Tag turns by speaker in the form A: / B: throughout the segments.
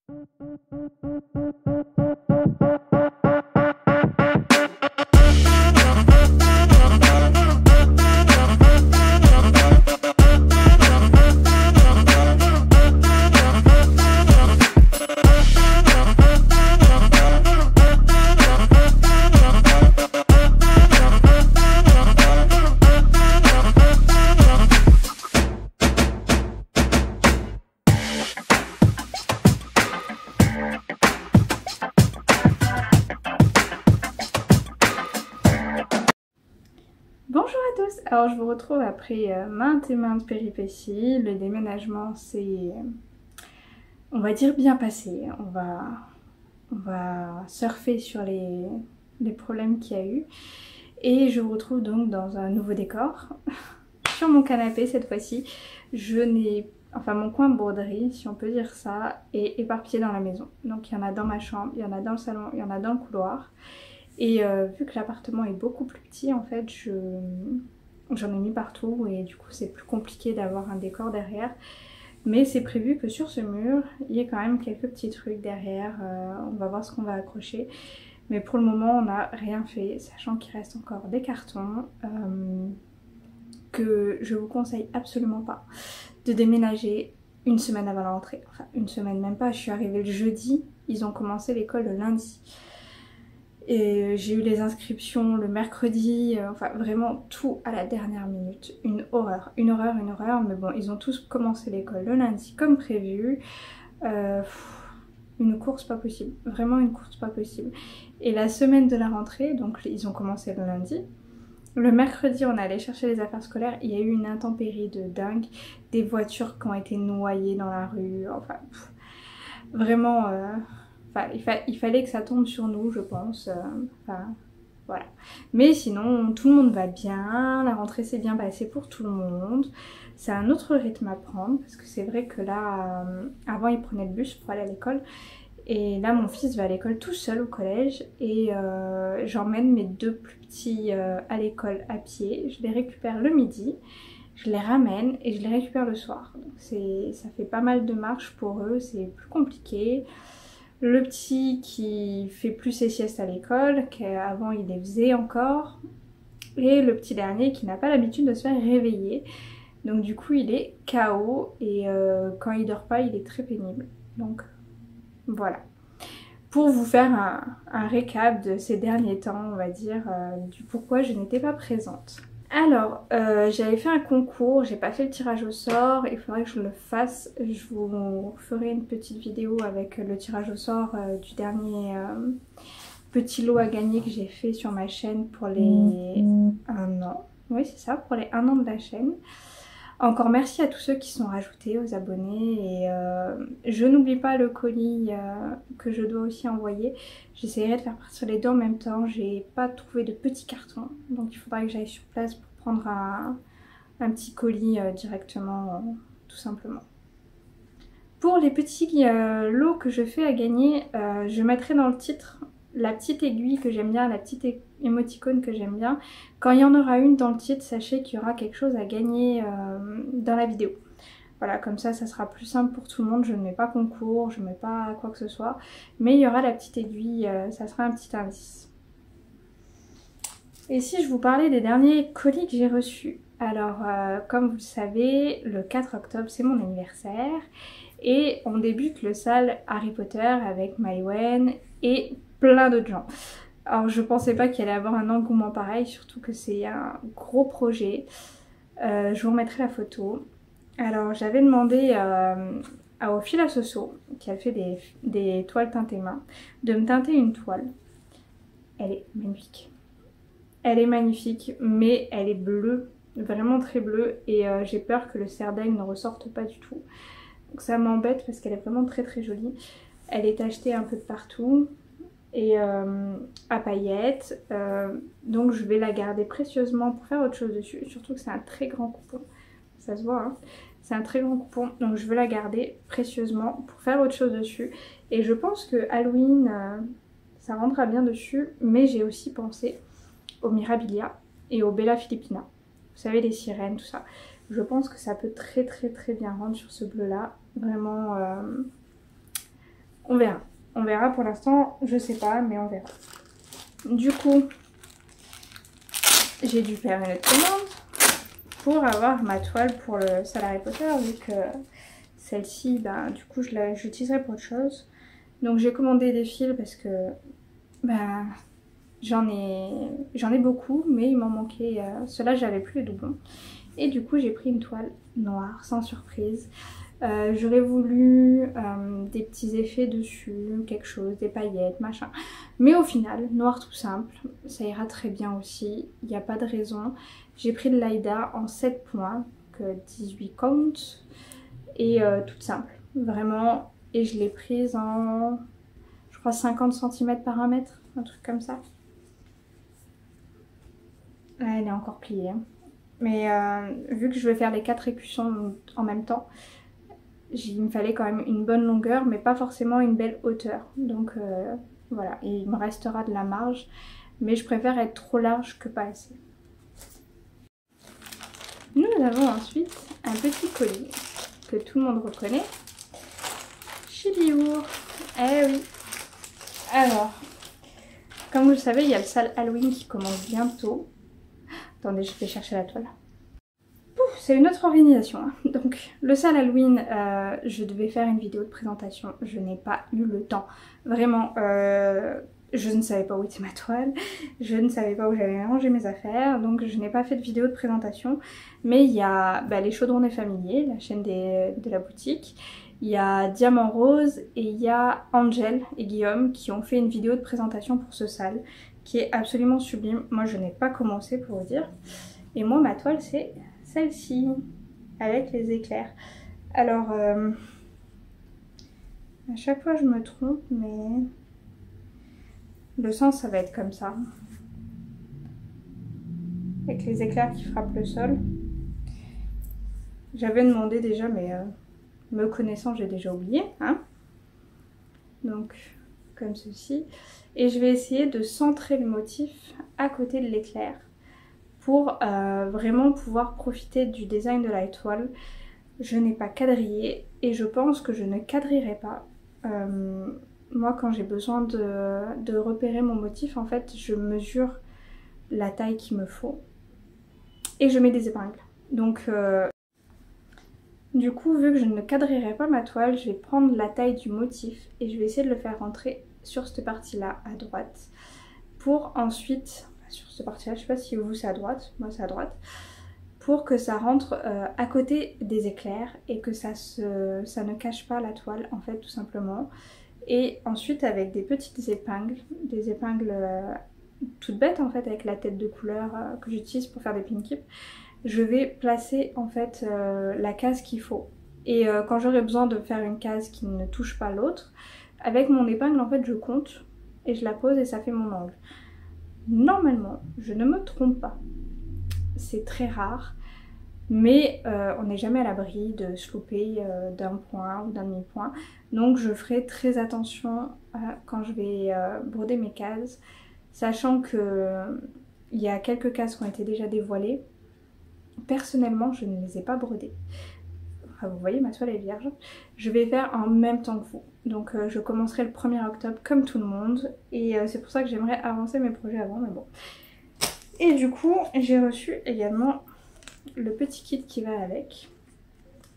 A: Bonjour à tous, alors je vous retrouve après maintes et maintes péripéties. Le déménagement s'est, on va dire, bien passé. On va surfer sur les problèmes qu'il y a eu. Et je vous retrouve donc dans un nouveau décor. Sur mon canapé cette fois-ci, mon coin broderie, si on peut dire ça, est éparpillé dans la maison. Donc il y en a dans ma chambre, il y en a dans le salon, il y en a dans le couloir. Et vu que l'appartement est beaucoup plus petit, en fait, j'en ai mis partout et du coup c'est plus compliqué d'avoir un décor derrière. Mais c'est prévu que sur ce mur, il y ait quand même quelques petits trucs derrière. On va voir ce qu'on va accrocher. Mais pour le moment, on n'a rien fait, sachant qu'il reste encore des cartons que je vous conseille absolument pas de déménager une semaine avant la rentrée. Enfin, une semaine même pas, je suis arrivée le jeudi, ils ont commencé l'école le lundi. Et j'ai eu les inscriptions le mercredi, enfin vraiment tout à la dernière minute. Une horreur, mais bon, ils ont tous commencé l'école le lundi comme prévu. Une course pas possible, vraiment une course pas possible. Et la semaine de la rentrée, donc ils ont commencé le lundi. Le mercredi, on allait chercher les affaires scolaires, il y a eu une intempérie de dingue. Des voitures qui ont été noyées dans la rue, enfin vraiment... Enfin, il fallait que ça tombe sur nous, je pense. Enfin, voilà. Mais sinon, tout le monde va bien. La rentrée s'est bien passée pour tout le monde. C'est un autre rythme à prendre. Parce que c'est vrai que là, avant, il prenait le bus pour aller à l'école. Et là, mon fils va à l'école tout seul au collège. Et j'emmène mes deux plus petits à l'école à pied. Je les récupère le midi. Je les ramène et je les récupère le soir. Donc ça fait pas mal de marches pour eux. C'est plus compliqué. Le petit qui fait plus ses siestes à l'école, qu'avant il les faisait encore. Et le petit dernier qui n'a pas l'habitude de se faire réveiller. Donc du coup il est KO et quand il dort pas il est très pénible. Donc voilà. Pour vous faire un récap de ces derniers temps, on va dire, du pourquoi je n'étais pas présente. Alors, j'avais fait un concours, j'ai pas fait le tirage au sort, il faudrait que je le fasse. Je vous ferai une petite vidéo avec le tirage au sort du dernier petit lot à gagner que j'ai fait sur ma chaîne pour les 1 an. Oui, c'est ça, pour les 1 an de la chaîne. Encore merci à tous ceux qui sont rajoutés, aux abonnés. Et je n'oublie pas le colis que je dois aussi envoyer. J'essaierai de faire partir les deux en même temps. J'ai pas trouvé de petits cartons. Donc il faudra que j'aille sur place pour prendre un petit colis directement, tout simplement. Pour les petits lots que je fais à gagner, je mettrai dans le titre la petite aiguille que j'aime bien, la petite émoticône que j'aime bien. Quand il y en aura une dans le titre, sachez qu'il y aura quelque chose à gagner dans la vidéo. Voilà, comme ça sera plus simple pour tout le monde. Je ne mets pas concours, je ne mets pas quoi que ce soit. Mais il y aura la petite aiguille, ça sera un petit indice. Et si je vous parlais des derniers colis que j'ai reçus? Alors, comme vous le savez, le 4 octobre, c'est mon anniversaire. Et on débute le sale Harry Potter avec Maïwenn et plein d'autres gens. Alors je pensais pas qu'il allait avoir un engouement pareil, surtout que c'est un gros projet. Je vous remettrai la photo. Alors j'avais demandé au fil à Soso, qui a fait des toiles teintées main, de me teinter une toile. Elle est magnifique. Elle est magnifique, mais elle est bleue, vraiment très bleue. Et j'ai peur que le serre-d'aigle ne ressorte pas du tout. Donc ça m'embête parce qu'elle est vraiment très très jolie. Elle est tachetée un peu de partout et à paillettes. Donc je vais la garder précieusement pour faire autre chose dessus. Surtout que c'est un très grand coupon. Ça se voit, hein. C'est un très grand coupon. Donc je veux la garder précieusement pour faire autre chose dessus. Et je pense que Halloween, ça rendra bien dessus. Mais j'ai aussi pensé au Mirabilia et au Bella Filipina. Vous savez, les sirènes, tout ça. Je pense que ça peut très très très bien rendre sur ce bleu là. Vraiment On verra. On verra pour l'instant, je sais pas, mais on verra. Du coup, j'ai dû faire une autre commande pour avoir ma toile pour le salle Harry Potter, vu que celle-ci, ben, du coup, je l'utiliserai pour autre chose. Donc j'ai commandé des fils parce que ben, j'en ai beaucoup, mais il m'en manquait. Ceux-là, j'avais plus les doublons. Et du coup, j'ai pris une toile noire, sans surprise. J'aurais voulu des petits effets dessus, quelque chose, des paillettes, machin. Mais au final, noir tout simple, ça ira très bien aussi, il n'y a pas de raison. J'ai pris de l'Aïda en 7 points, donc 18 count, et toute simple, vraiment. Et je l'ai prise en, je crois, 50 cm par 1 mètre, un truc comme ça. Là, elle est encore pliée. Hein. Mais vu que je vais faire les 4 écussons en même temps, il me fallait quand même une bonne longueur, mais pas forcément une belle hauteur. Donc voilà, et il me restera de la marge, mais je préfère être trop large que pas assez. Nous avons ensuite un petit colis que tout le monde reconnaît. Chibiour. Eh oui. Alors, comme vous le savez, il y a le sale Halloween qui commence bientôt. Attendez, je vais chercher la toile. C'est une autre organisation. Hein. Donc, le sale Halloween, je devais faire une vidéo de présentation. Je n'ai pas eu le temps. Vraiment, je ne savais pas où était ma toile. Je ne savais pas où j'avais rangé mes affaires. Donc, je n'ai pas fait de vidéo de présentation. Mais il y a les chaudrons des familiers, la chaîne de la boutique. Il y a Diamant Rose et il y a Angel et Guillaume qui ont fait une vidéo de présentation pour ce sale qui est absolument sublime. Moi, je n'ai pas commencé pour vous dire. Et moi, ma toile, c'est celle-ci, avec les éclairs. Alors, à chaque fois je me trompe, mais le sens, ça va être comme ça. Avec les éclairs qui frappent le sol. J'avais demandé déjà, mais me connaissant, j'ai déjà oublié. Hein, donc, comme ceci. Et je vais essayer de centrer le motif à côté de l'éclair, pour vraiment pouvoir profiter du design de la toile. Je n'ai pas quadrillé et je pense que je ne quadrillerai pas. Moi, quand j'ai besoin de repérer mon motif, en fait, je mesure la taille qu'il me faut et je mets des épingles. Donc, du coup, vu que je ne quadrillerai pas ma toile, je vais prendre la taille du motif et je vais essayer de le faire rentrer sur cette partie-là à droite pour ensuite... sur cette partie-là, je sais pas si vous c'est à droite, moi c'est à droite, pour que ça rentre à côté des éclairs et que ça ne cache pas la toile en fait tout simplement. Et ensuite avec des petites épingles, des épingles toutes bêtes en fait avec la tête de couleur que j'utilise pour faire des pin keep, je vais placer en fait la case qu'il faut. Et quand j'aurai besoin de faire une case qui ne touche pas l'autre, avec mon épingle en fait je compte et je la pose et ça fait mon angle. Normalement, je ne me trompe pas. C'est très rare, mais on n'est jamais à l'abri de se louper d'un point ou d'un demi-point. Donc je ferai très attention quand je vais broder mes cases, sachant que il y a quelques cases qui ont été déjà dévoilées. Personnellement, je ne les ai pas brodées. Enfin, vous voyez, ma toile est vierge. Je vais faire en même temps que vous. Donc je commencerai le 1er octobre comme tout le monde. Et c'est pour ça que j'aimerais avancer mes projets avant, mais bon. Et du coup, j'ai reçu également le petit kit qui va avec.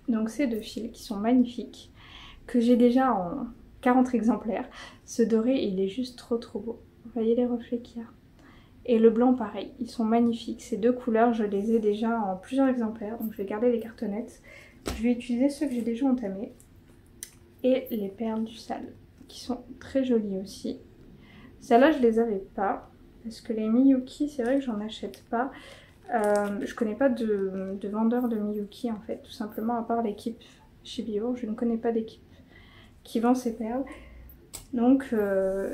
A: Donc ces 2 fils qui sont magnifiques. Que j'ai déjà en 40 exemplaires. Ce doré, il est juste trop beau. Vous voyez les reflets qu'il y a. Et le blanc pareil, ils sont magnifiques. Ces 2 couleurs, je les ai déjà en plusieurs exemplaires. Donc je vais garder les cartonnettes. Je vais utiliser ceux que j'ai déjà entamés. Et les perles du sale, qui sont très jolies aussi. Celles-là, je les avais pas. Parce que les Miyuki, c'est vrai que j'en achète pas. Je connais pas de vendeur de Miyuki en fait. Tout simplement, à part l'équipe Chibio. Je ne connais pas d'équipe qui vend ces perles. Donc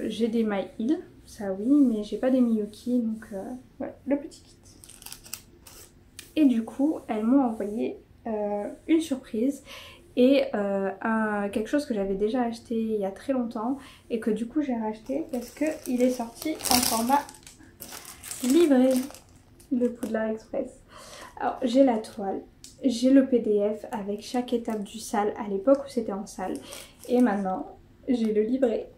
A: j'ai des My Hill, ça oui, mais j'ai pas des Miyuki. Donc voilà, le petit kit. Et du coup, elles m'ont envoyé une surprise et quelque chose que j'avais déjà acheté il y a très longtemps et que du coup j'ai racheté parce qu'il est sorti en format livré de Poudlard Express. Alors j'ai la toile, j'ai le PDF avec chaque étape du sale à l'époque où c'était en salle et maintenant j'ai le livret.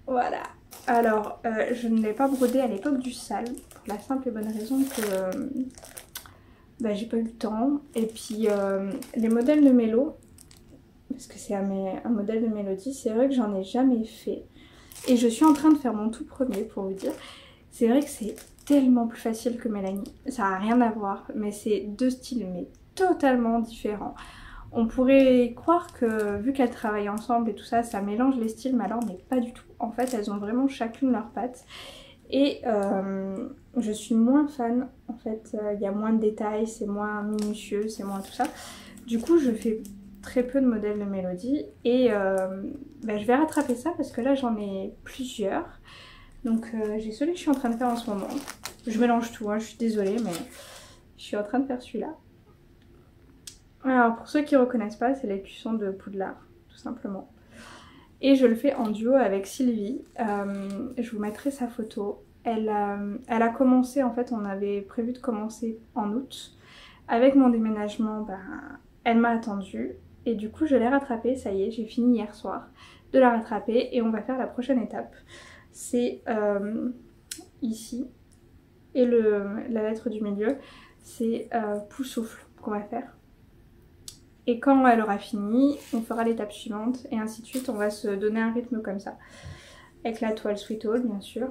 A: Voilà. Alors, je ne l'ai pas brodé à l'époque du sale, pour la simple et bonne raison que bah, j'ai pas eu le temps. Et puis, les modèles de mélo, parce que c'est un modèle de mélodie, c'est vrai que j'en ai jamais fait. Et je suis en train de faire mon tout premier, pour vous dire. C'est vrai que c'est tellement plus facile que Mélanie. Ça n'a rien à voir, mais c'est deux styles, mais totalement différents. On pourrait croire que, vu qu'elles travaillent ensemble et tout ça, ça mélange les styles, mais alors, mais pas du tout. En fait, elles ont vraiment chacune leur patte. Et je suis moins fan, en fait, il y a moins de détails, c'est moins minutieux, c'est moins tout ça. Du coup, je fais très peu de modèles de mélodie et bah, je vais rattraper ça parce que là, j'en ai plusieurs. Donc j'ai celui que je suis en train de faire en ce moment. Je mélange tout, hein, je suis désolée, mais je suis en train de faire celui-là. Alors pour ceux qui ne reconnaissent pas, c'est l'écusson de Poudlard, tout simplement. Et je le fais en duo avec Sylvie. Je vous mettrai sa photo. Elle a commencé, en fait on avait prévu de commencer en août. Avec mon déménagement, ben, elle m'a attendue. Et du coup je l'ai rattrapée, ça y est, j'ai fini hier soir de la rattraper. Et on va faire la prochaine étape. C'est ici. Et la lettre du milieu, c'est Poussoufle qu'on va faire. Et quand elle aura fini, on fera l'étape suivante et ainsi de suite. On va se donner un rythme comme ça. Avec la toile Sweet Hall, bien sûr.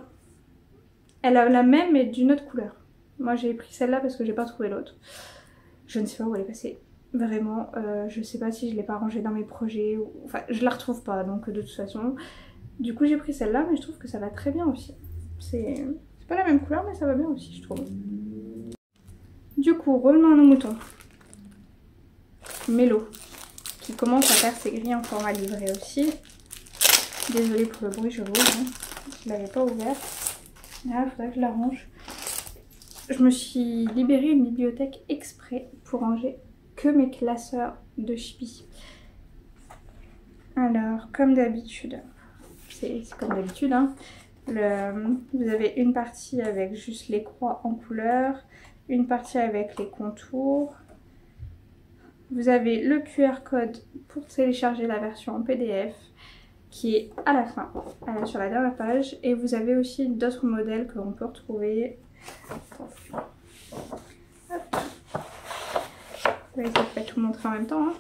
A: Elle a la même mais d'une autre couleur. Moi j'ai pris celle-là parce que j'ai pas trouvé l'autre. Je ne sais pas où elle est passée. Vraiment, je sais pas si je l'ai pas rangée dans mes projets. Ou... Enfin, je la retrouve pas donc de toute façon. Du coup j'ai pris celle-là mais je trouve que ça va très bien aussi. C'est pas la même couleur mais ça va bien aussi je trouve. Du coup, revenons à nos moutons. Mélo, qui commence à faire ses grilles en format livret aussi. Désolée pour le bruit, je l'ouvre, hein. Je l'avais pas ouvert. Là, il faudrait que je la range. Je me suis libérée une bibliothèque exprès pour ranger que mes classeurs de Chibi. Alors, comme d'habitude, c'est comme d'habitude, hein. Vous avez une partie avec juste les croix en couleur, une partie avec les contours. Vous avez le QR code pour télécharger la version en PDF qui est à la fin, sur la dernière page. Et vous avez aussi d'autres modèles que l'on peut retrouver. Hop. Je vais essayer de pas tout montrer en même temps. Hein.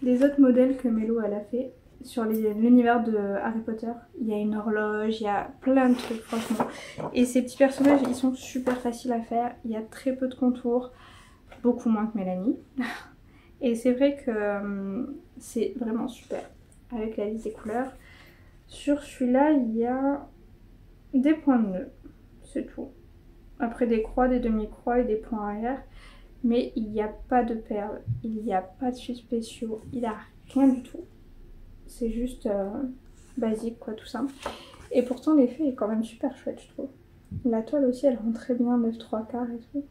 A: Des autres modèles que Mélo elle a fait sur l'univers de Harry Potter. Il y a une horloge, il y a plein de trucs franchement. Et ces petits personnages ils sont super faciles à faire. Il y a très peu de contours, beaucoup moins que Mélanie. Et c'est vrai que c'est vraiment super avec la liste des couleurs. Sur celui-là, il y a des points de nœud, c'est tout. Après des croix, des demi-croix et des points arrière. Mais il n'y a pas de perles, il n'y a pas de fils spéciaux, il n'y a rien du tout. C'est juste basique quoi, tout simple. Et pourtant l'effet est quand même super chouette je trouve. La toile aussi elle rend très bien 9/3 et tout.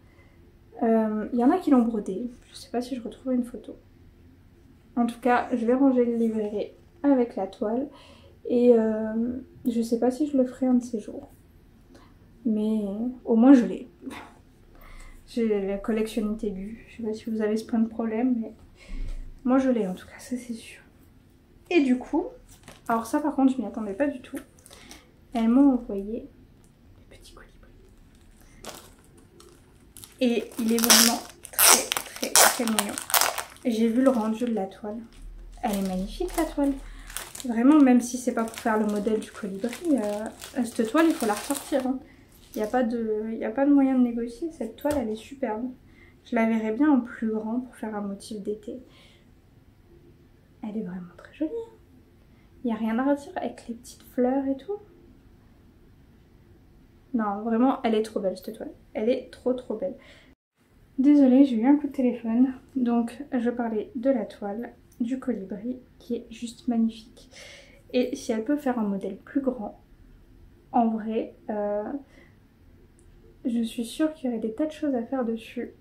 A: Il y en a qui l'ont brodé, je sais pas si je retrouve une photo. En tout cas, je vais ranger le livret avec la toile et je sais pas si je le ferai un de ces jours. Mais au moins je l'ai. J'ai la collectionne Tégu, je sais pas si vous avez ce point de problème, mais moi je l'ai en tout cas, ça c'est sûr. Et du coup, alors ça par contre je m'y attendais pas du tout, elles m'ont envoyé des petits colibris. Et il est vraiment très mignon. J'ai vu le rendu de la toile. Elle est magnifique la toile. Vraiment, même si c'est pas pour faire le modèle du colibri, cette toile il faut la ressortir. Hein. Il n'y a pas de moyen de négocier. Cette toile elle est superbe. Je la verrais bien en plus grand pour faire un motif d'été. Elle est vraiment très jolie. Hein. Il n'y a rien à redire avec les petites fleurs et tout. Non, vraiment, elle est trop belle cette toile. Elle est trop belle. Désolée, j'ai eu un coup de téléphone. Donc, je parlais de la toile, du colibri, qui est juste magnifique. Et si elle peut faire un modèle plus grand, en vrai, je suis sûre qu'il y aurait des tas de choses à faire dessus.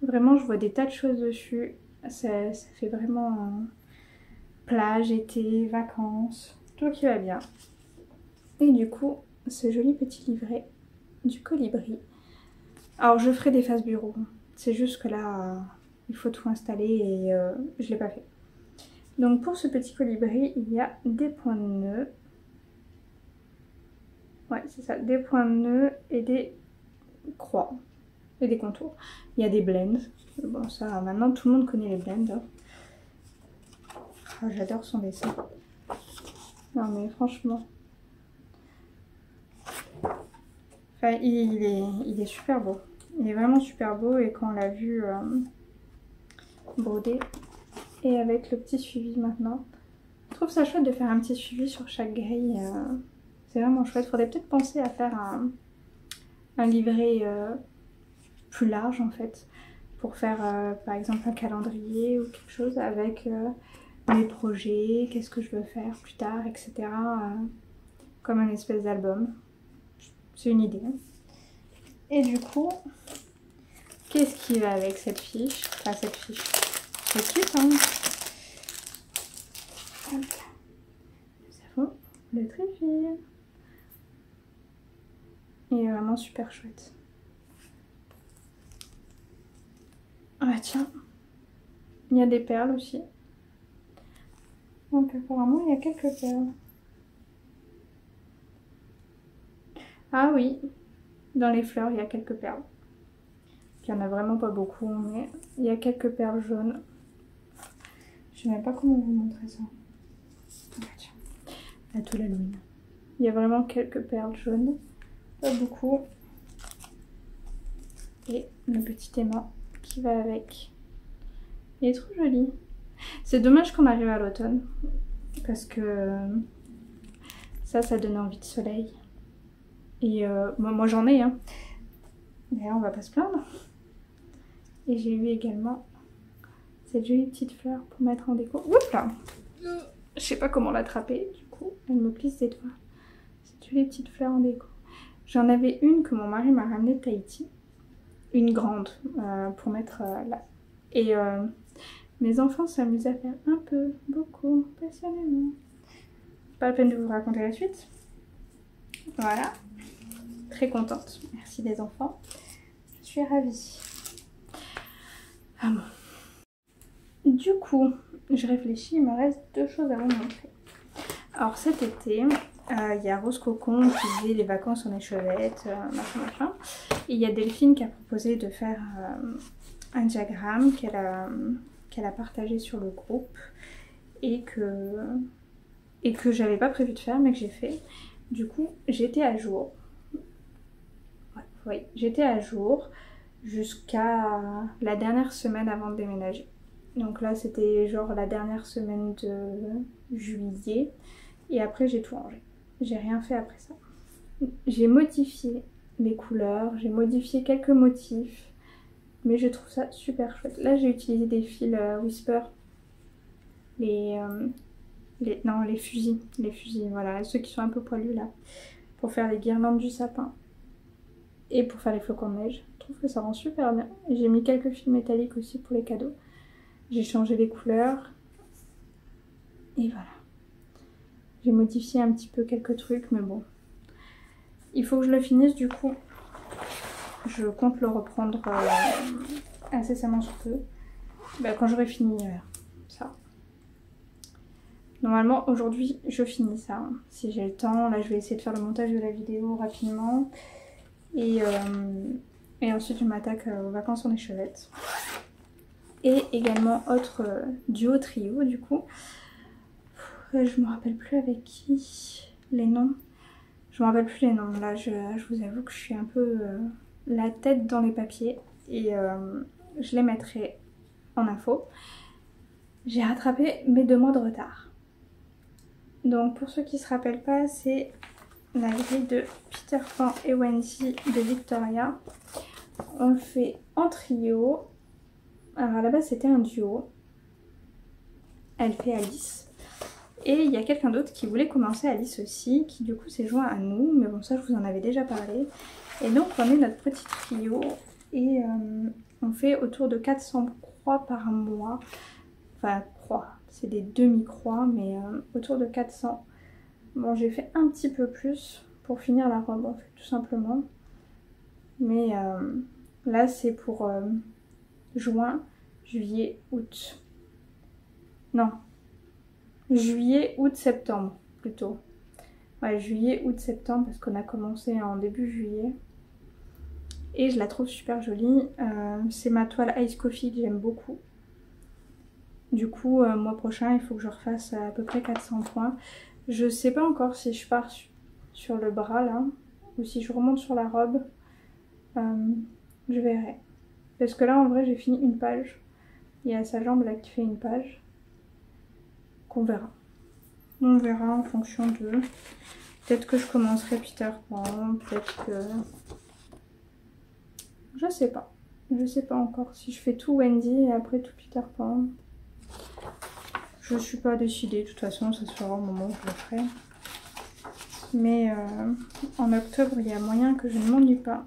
A: Vraiment, je vois des tas de choses dessus. Ça fait vraiment plage, été, vacances, tout qui va bien. Et du coup, ce joli petit livret du colibri. Alors je ferai des faces bureau, c'est juste que là il faut tout installer et je l'ai pas fait. Donc pour ce petit colibri, il y a des points de nœud. Ouais, c'est ça, des points de nœud et des croix et des contours. Il y a des blends. Bon, ça, maintenant tout le monde connaît les blends. Hein. Ah, j'adore son dessin. Non mais franchement. Enfin, il est super beau. Il est vraiment super beau et quand on l'a vu brodé et avec le petit suivi maintenant. Je trouve ça chouette de faire un petit suivi sur chaque grille. C'est vraiment chouette. Faudrait peut-être penser à faire un livret plus large en fait. Pour faire par exemple un calendrier ou quelque chose avec mes projets, qu'est-ce que je veux faire plus tard, etc. Comme un espèce d'album. C'est une idée. Et du coup, qu'est-ce qui va avec cette fiche? Enfin cette fiche. C'est cute hein. Hop. Nous avons le tréfil. Il est vraiment super chouette. Ah tiens, il y a des perles aussi. Donc apparemment il y a quelques perles. Ah oui, dans les fleurs il y a quelques perles. Il n'y en a vraiment pas beaucoup, mais il y a quelques perles jaunes. Je ne sais même pas comment vous montrer ça. Ah tiens, la toile Halloween. Il y a vraiment quelques perles jaunes, pas beaucoup. Et le petit aimant qui va avec. Il est trop joli. C'est dommage qu'on arrive à l'automne parce que ça donne envie de soleil. Et moi j'en ai hein. D'ailleurs on va pas se plaindre. Et j'ai eu également cette jolie petite fleur pour mettre en déco. Oups là. Je sais pas comment l'attraper du coup. Elle me glisse des doigts. Cette jolie petite fleur en déco. J'en avais une que mon mari m'a ramenée de Tahiti. Une grande pour mettre là. Et mes enfants s'amusent à faire un peu, beaucoup, passionnément. Pas la peine de vous raconter la suite. Voilà. Très contente. Merci les enfants. Je suis ravie. Ah bon. Du coup, je réfléchis, il me reste deux choses à vous montrer. Alors cet été, il y a Rose Cocon qui faisait les vacances en échevette, machin. Et il y a Delphine qui a proposé de faire un diagramme qu'elle a partagé sur le groupe et que j'avais pas prévu de faire mais que j'ai fait. Du coup, j'étais à jour. Ouais, oui, j'étais à jour jusqu'à la dernière semaine avant de déménager. Donc là, c'était genre la dernière semaine de juillet. Et après, j'ai tout rangé. J'ai rien fait après ça. J'ai modifié les couleurs, j'ai modifié quelques motifs. Mais je trouve ça super chouette. Là, j'ai utilisé des fils Whisper. Les fusils. Les fusils, voilà. Ceux qui sont un peu poilus là. Pour faire les guirlandes du sapin. Et pour faire les flocons de neige. Je trouve que ça rend super bien. J'ai mis quelques fils métalliques aussi pour les cadeaux. J'ai changé les couleurs. Et voilà. J'ai modifié un petit peu quelques trucs, mais bon. Il faut que je le finisse du coup. Je compte le reprendre incessamment sous peu. Bah, quand j'aurai fini ça. Normalement aujourd'hui je finis ça. Hein. Si j'ai le temps, là je vais essayer de faire le montage de la vidéo rapidement. Et ensuite je m'attaque aux vacances en échevette. Et également autre duo trio du coup. Je me rappelle plus avec qui les noms. Je me rappelle plus les noms. Là je vous avoue que je suis un peu la tête dans les papiers. Et je les mettrai en info. J'ai rattrapé mes 2 mois de retard. Donc pour ceux qui ne se rappellent pas, c'est la grille de Peter Pan et Wendy de Victoria. On le fait en trio. Alors à la base c'était un duo. Elle fait Alice. Et il y a quelqu'un d'autre qui voulait commencer Alice aussi, qui du coup s'est joint à nous. Mais bon ça je vous en avais déjà parlé. Et donc on est notre petit trio. Et on fait autour de 400 croix par mois. Enfin croix, c'est des demi-croix mais autour de 400. Bon j'ai fait un petit peu plus pour finir la robe en fait tout simplement. Mais là c'est pour juin, juillet, août. Non, juillet, août, septembre plutôt. Ouais, juillet, août, septembre parce qu'on a commencé en début juillet. Et je la trouve super jolie. C'est ma toile Ice Coffee que j'aime beaucoup. Du coup, mois prochain, il faut que je refasse à peu près 400 points. Je sais pas encore si je pars sur le bras là ou si je remonte sur la robe. Je verrai. Parce que là, en vrai, j'ai fini une page. Il y a sa jambe là qui fait une page. Qu'on verra. On verra en fonction de... Peut-être que je commencerai Peter Pan, peut-être que... Je sais pas. Je sais pas encore si je fais tout Wendy et après tout Peter Pan. Je suis pas décidée. De toute façon, ça se fera au moment où je le ferai. Mais en octobre, il y a moyen que je ne m'ennuie pas.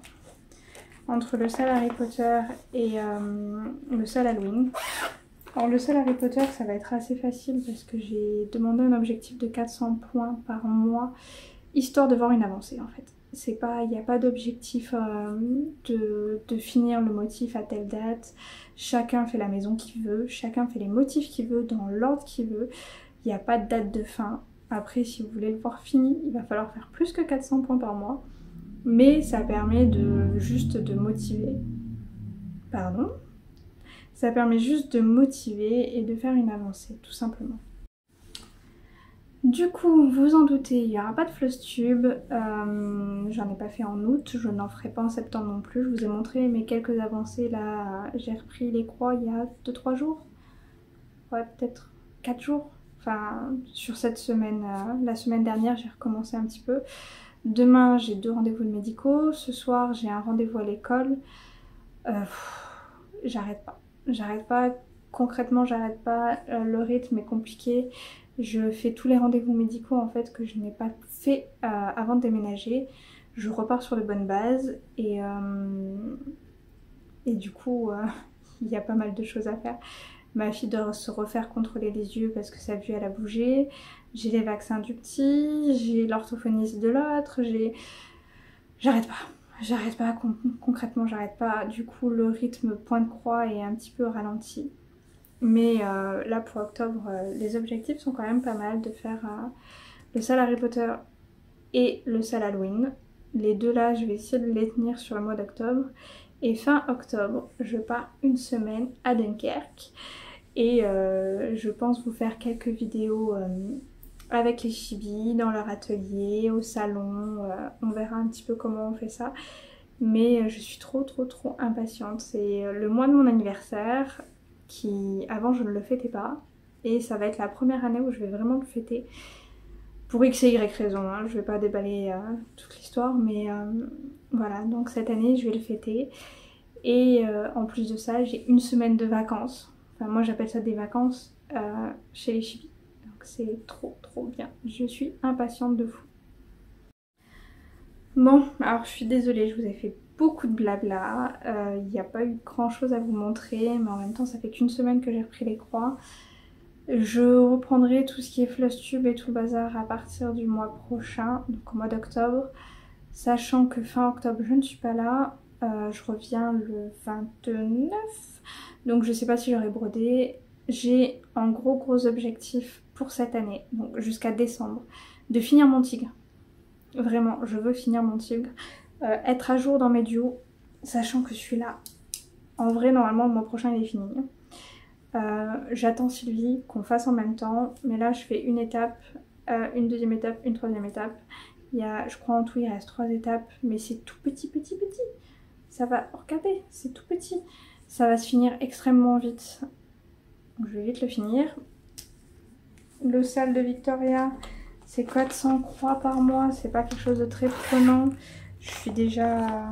A: Entre le sale Harry Potter et le sale Halloween. Alors le sale Harry Potter, ça va être assez facile parce que j'ai demandé un objectif de 400 points par mois, histoire de voir une avancée en fait. C'est pas, il n'y a pas d'objectif de finir le motif à telle date. Chacun fait la maison qu'il veut, chacun fait les motifs qu'il veut dans l'ordre qu'il veut. Il n'y a pas de date de fin. Après, si vous voulez le voir fini, il va falloir faire plus que 400 points par mois. Mais ça permet juste de motiver. Pardon ? Ça permet juste de motiver et de faire une avancée, tout simplement. Du coup, vous en doutez, il n'y aura pas de floss tube. J'en ai pas fait en août, je n'en ferai pas en septembre non plus. Je vous ai montré mes quelques avancées là. J'ai repris les croix il y a 2-3 jours. Ouais, peut-être 4 jours. Enfin, sur cette semaine, la semaine dernière, j'ai recommencé un petit peu. Demain, j'ai 2 rendez-vous médicaux. Ce soir, j'ai un rendez-vous à l'école. J'arrête pas. J'arrête pas, concrètement j'arrête pas, le rythme est compliqué. Je fais tous les rendez-vous médicaux en fait que je n'ai pas fait avant de déménager. Je repars sur de bonnes bases et du coup il y a pas mal de choses à faire. Ma fille doit se refaire contrôler les yeux parce que sa vue elle a bougé. J'ai les vaccins du petit, j'ai l'orthophoniste de l'autre, j'arrête pas. J'arrête pas, concrètement j'arrête pas, du coup le rythme point de croix est un petit peu ralenti. Mais là pour octobre, les objectifs sont quand même pas mal de faire le sale Harry Potter et le sale Halloween. Les deux là, je vais essayer de les tenir sur le mois d'octobre. Et fin octobre, je pars une semaine à Dunkerque. Et je pense vous faire quelques vidéos avec les chibis, dans leur atelier, au salon. On verra un petit peu comment on fait ça. Mais je suis trop impatiente. C'est le mois de mon anniversaire qui avant je ne le fêtais pas. Et ça va être la première année où je vais vraiment le fêter. Pour X et Y raison, hein. Je vais pas déballer toute l'histoire. Mais voilà, donc cette année je vais le fêter. Et en plus de ça, j'ai une semaine de vacances. Enfin moi j'appelle ça des vacances chez les chibis. Donc c'est trop bien. Je suis impatiente de fou. Bon, alors je suis désolée, je vous ai fait beaucoup de blabla. Il n'y a pas eu grand chose à vous montrer, mais en même temps ça fait qu'une semaine que j'ai repris les croix. Je reprendrai tout ce qui est floss tube et tout le bazar à partir du mois prochain, donc au mois d'octobre. Sachant que fin octobre je ne suis pas là, je reviens le 29. Donc je sais pas si j'aurai brodé. J'ai un gros objectif pour cette année, donc jusqu'à décembre, de finir mon tigre. Vraiment, je veux finir mon tigre. Être à jour dans mes duos, sachant que celui-là, en vrai, normalement, le mois prochain, il est fini. J'attends Sylvie qu'on fasse en même temps. Mais là, je fais une étape, une deuxième étape, une troisième étape. Il y a, je crois en tout, il reste 3 étapes. Mais c'est tout petit. Ça va, regardez, c'est tout petit. Ça va se finir extrêmement vite. Donc, je vais vite le finir. Le sale de Victoria, c'est 400 croix par mois. C'est pas quelque chose de très prenant. J'ai déjà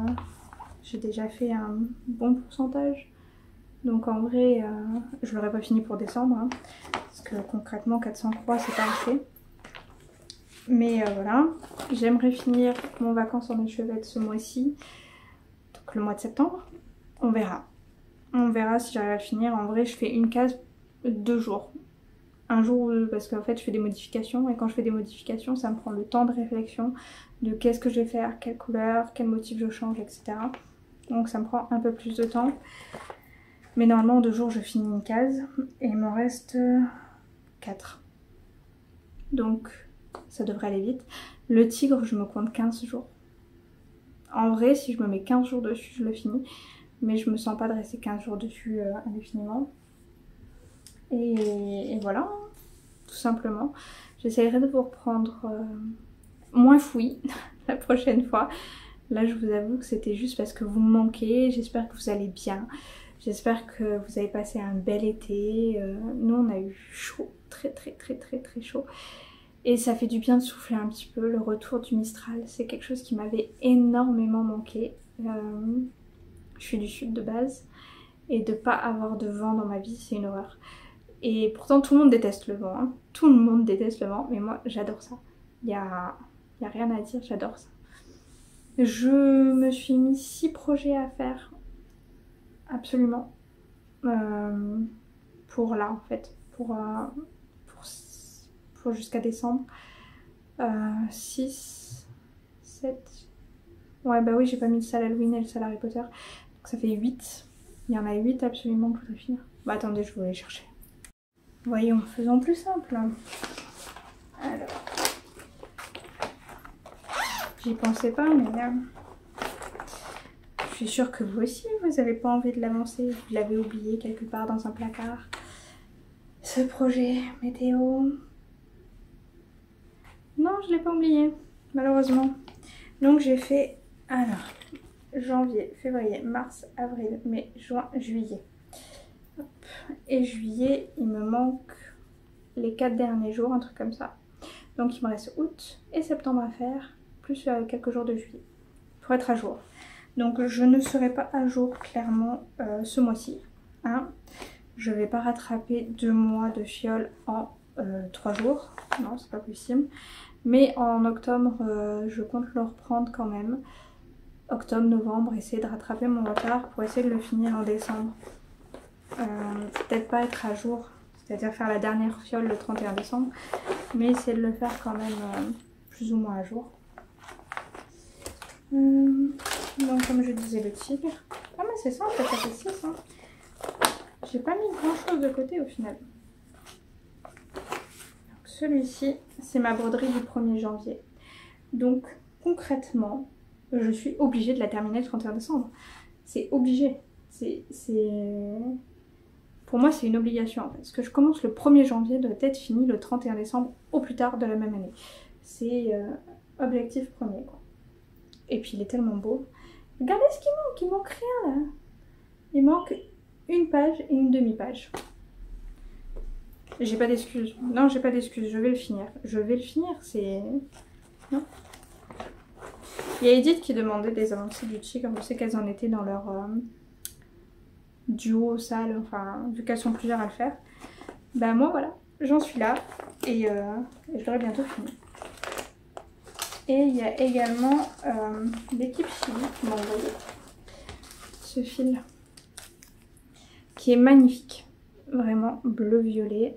A: fait un bon pourcentage. Donc en vrai, je l'aurais pas fini pour décembre. Hein, parce que concrètement, 400 croix, c'est pas assez. Mais voilà. J'aimerais finir mon vacances en échevette ce mois-ci. Donc le mois de septembre. On verra. On verra si j'arrive à le finir. En vrai, je fais une case 2 jours. Un jour ou deux, parce qu'en fait je fais des modifications. Et quand je fais des modifications, ça me prend le temps de réflexion. De qu'est-ce que je vais faire, quelle couleur, quel motif je change, etc. Donc ça me prend un peu plus de temps. Mais normalement en 2 jours je finis une case. Et il m'en reste 4. donc ça devrait aller vite. Le tigre, je me compte 15 jours. En vrai, si je me mets 15 jours dessus, je le finis. Mais je me sens pas de rester 15 jours dessus indéfiniment. Et voilà, tout simplement. J'essaierai de vous reprendre moins fouille la prochaine fois. Là, je vous avoue que c'était juste parce que vous me manquez. J'espère que vous allez bien. J'espère que vous avez passé un bel été. Nous, on a eu chaud, très chaud. Et ça fait du bien de souffler un petit peu. Le retour du Mistral, c'est quelque chose qui m'avait énormément manqué. Je suis du sud de base. Et de pas avoir de vent dans ma vie, c'est une horreur. Et pourtant, tout le monde déteste le vent. Hein. Tout le monde déteste le vent. Mais moi, j'adore ça. Il y a rien à dire, j'adore ça. Je me suis mis 6 projets à faire. Absolument. Pour là, en fait. Pour jusqu'à décembre. 6, 7... Ouais, bah oui, j'ai pas mis le salle Halloween et le salle Harry Potter. Donc ça fait 8. Il y en a 8 absolument que je voudrais finir. Bah attendez, je vais aller chercher. Voyons, faisons plus simple. Alors... J'y pensais pas, mais je suis sûre que vous aussi, vous avez pas envie de l'avancer. Vous l'avez oublié quelque part dans un placard. Ce projet météo... Non, je l'ai pas oublié, malheureusement. Donc j'ai fait, alors, janvier, février, mars, avril, mai, juin, juillet. Hop. Et juillet, il me manque les 4 derniers jours, un truc comme ça. Donc il me reste août et septembre à faire, plus quelques jours de juillet, pour être à jour. Donc je ne serai pas à jour clairement ce mois-ci. Hein. Je vais pas rattraper 2 mois de fiole en 3 jours. Non, c'est pas possible. Mais en octobre, je compte le reprendre quand même. Octobre, novembre, essayer de rattraper mon retard pour essayer de le finir en décembre. Peut-être pas être à jour, c'est-à-dire faire la dernière fiole le 31 décembre, mais essayer de le faire quand même plus ou moins à jour. Donc comme je disais, le tigre. Ah mais c'est ça en fait, ça fait 6. Hein. J'ai pas mis grand chose de côté au final. Celui-ci, c'est ma broderie du 1er janvier. Donc concrètement, je suis obligée de la terminer le 31 décembre. C'est obligé. Pour moi, c'est une obligation en fait. Parce que je commence le 1er janvier, doit être fini le 31 décembre au plus tard de la même année. C'est objectif premier quoi. Et puis il est tellement beau. Regardez ce qu'il manque rien là. Il manque une page et une demi-page. J'ai pas d'excuses. Non, j'ai pas d'excuses. Je vais le finir. Je vais le finir. C'est... Non. Il y a Edith qui demandait des avancées du tigre. Je sais qu'elles en étaient dans leur duo, salle. Enfin, vu qu'elles sont plusieurs à le faire. Bah moi, voilà. J'en suis là. Et je l'aurai bientôt fini. Et il y a également l'équipe Chili qui m'a envoyé ce fil. Qui est magnifique. Vraiment bleu-violet.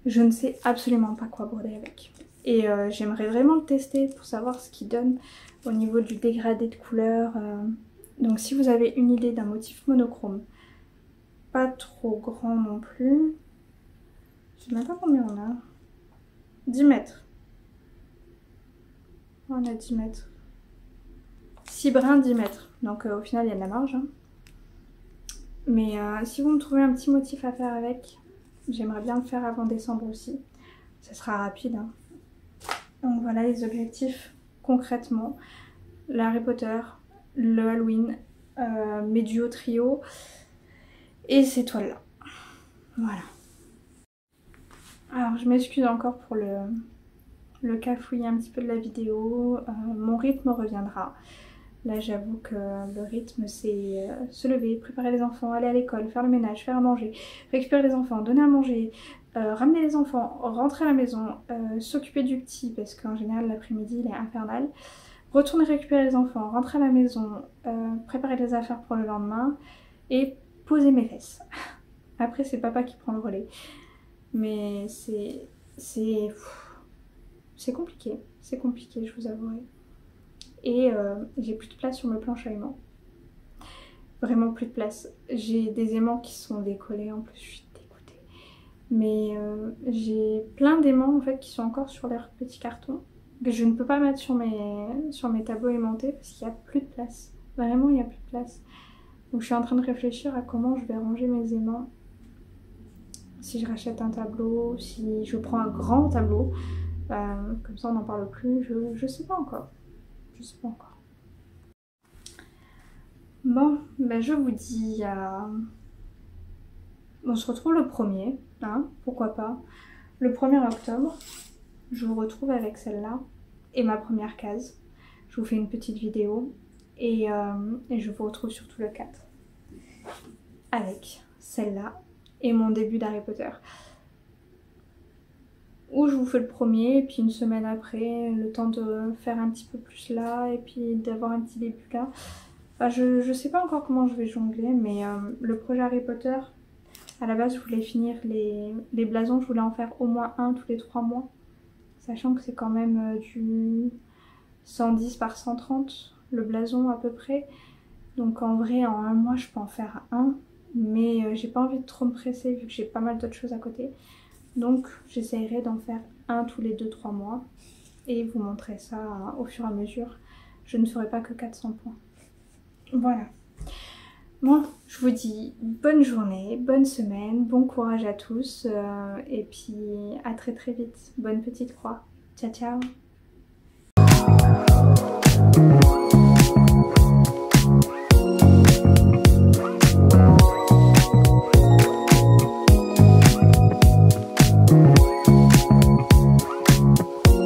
A: Je ne sais absolument pas quoi broder avec. Et j'aimerais vraiment le tester pour savoir ce qu'il donne au niveau du dégradé de couleurs. Donc si vous avez une idée d'un motif monochrome, pas trop grand non plus. Je sais même pas combien on a. 10 mètres. On a 10 mètres. 6 brins, 10 mètres. Donc au final il y a de la marge. Hein. Mais si vous me trouvez un petit motif à faire avec, j'aimerais bien le faire avant décembre aussi. Ça sera rapide. Hein. Donc voilà les objectifs concrètement. Le Harry Potter, le Halloween, mes duos trio et ces toiles là. Voilà. Alors je m'excuse encore pour le cafouillis un petit peu de la vidéo. Mon rythme reviendra. Là j'avoue que le rythme c'est se lever, préparer les enfants, aller à l'école, faire le ménage, faire à manger, récupérer les enfants, donner à manger, ramener les enfants, rentrer à la maison, s'occuper du petit parce qu'en général l'après-midi il est infernal, retourner récupérer les enfants, rentrer à la maison, préparer les affaires pour le lendemain et poser mes fesses. Après c'est papa qui prend le relais. Mais c'est compliqué, je vous avouerai. Et j'ai plus de place sur le planche à aimants. Vraiment plus de place. J'ai des aimants qui sont décollés en plus, je suis dégoûtée. Mais j'ai plein d'aimants en fait qui sont encore sur leurs petits cartons que je ne peux pas mettre sur mes tableaux aimantés parce qu'il n'y a plus de place. Vraiment, il n'y a plus de place. Donc je suis en train de réfléchir à comment je vais ranger mes aimants. Si je rachète un tableau, si je prends un grand tableau, comme ça on n'en parle plus, je sais pas encore. Je sais pas encore. Bon, ben je vous dis on se retrouve le 1er, hein, pourquoi pas. Le 1er octobre, je vous retrouve avec celle-là et ma première case. Je vous fais une petite vidéo et je vous retrouve surtout le 4 avec celle-là et mon début d'Harry Potter. Ou je vous fais le 1er et puis une semaine après, le temps de faire un petit peu plus là et puis d'avoir un petit début là. Enfin, je sais pas encore comment je vais jongler, mais le projet Harry Potter, à la base je voulais finir les blasons, je voulais en faire au moins un tous les 3 mois. Sachant que c'est quand même du 110 par 130 le blason à peu près. Donc en vrai en un mois je peux en faire un. Mais j'ai pas envie de trop me presser vu que j'ai pas mal d'autres choses à côté. Donc j'essaierai d'en faire un tous les 2-3 mois. Et vous montrer ça au fur et à mesure. Je ne ferai pas que 400 points. Voilà. Bon, je vous dis bonne journée, bonne semaine, bon courage à tous. Et puis à très très vite. Bonne petite croix. Ciao ciao.